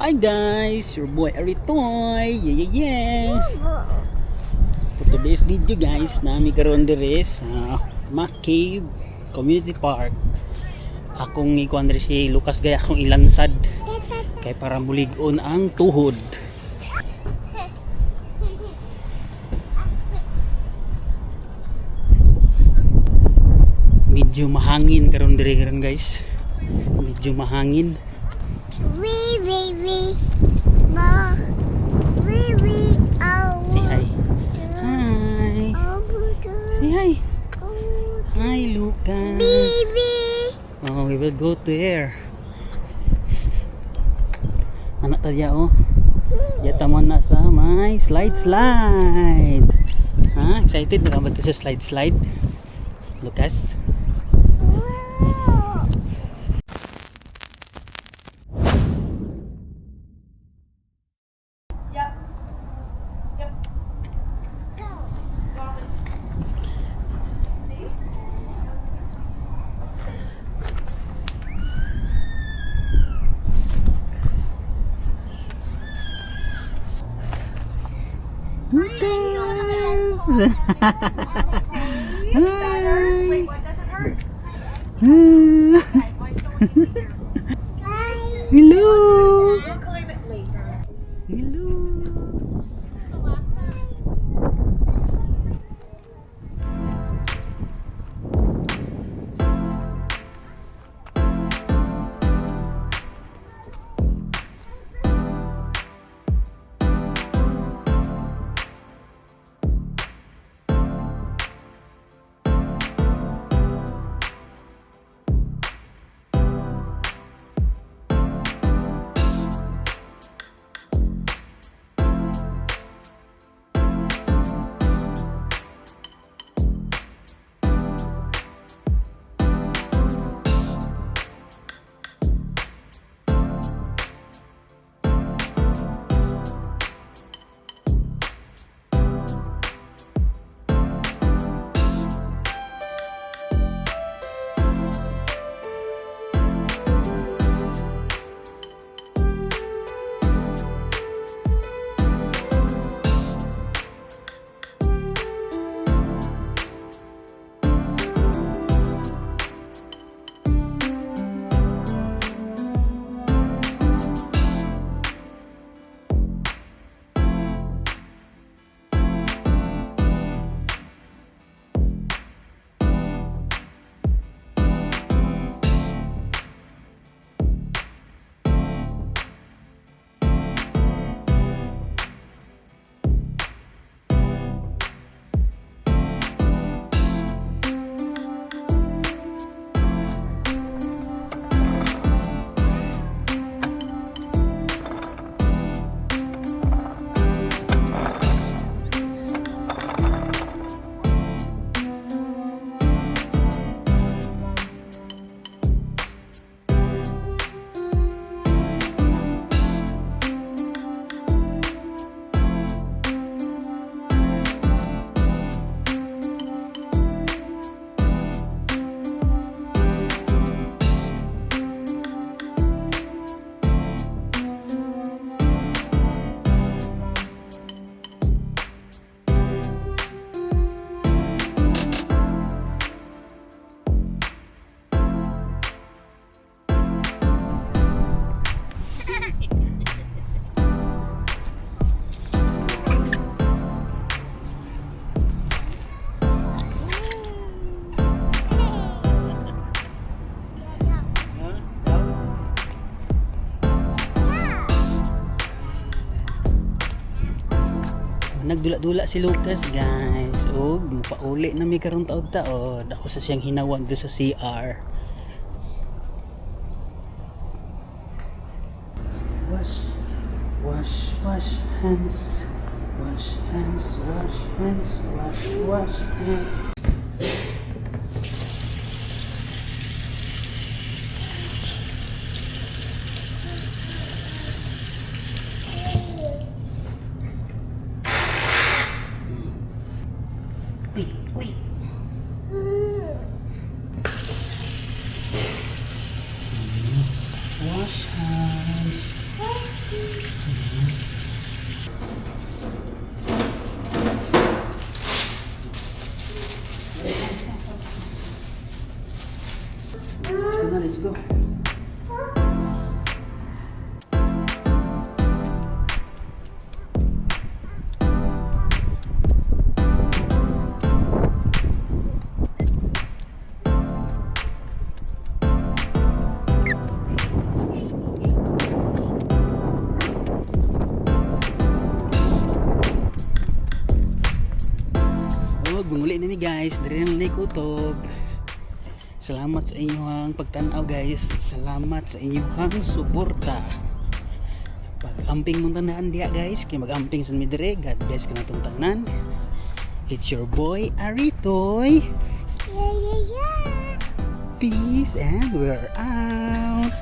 Hi guys, your boy Aritoy. For today's video guys, nami karon diri sa Mac Cave Community Park. Akong ikuan diri si Lucas gaya akong ilansad kay para mulig-on ang tuhod. Medyo mahangin karon diri karon guys. Medyo mahangin. Say hi. Hi. Say hi. Hi, Lucas. Oh, we will go there. Anak tadya oh. Yata mo na sa may slide. Ha? Excited na ka ba ito sa slide? Lucas? Lucas! Wait, what does it hurt? Hello! We'll climb it later. Hello! Nagdula-dula si Lucas guys. Og mupauli na may karong taod-taod. Ako sa siyang hinawan do sa CR. Wash hands. Wash hands. Wait. Wash hands. guys, diri na ni kutob. Salamat sa inyong pagtanaw guys. Salamat sa inyong suporta. Pag-amping mong tandaan diya guys, kay mag-amping sa midire. God bless ka na itong tanan. It's your boy Aritoy. Yeah. Peace and we're out.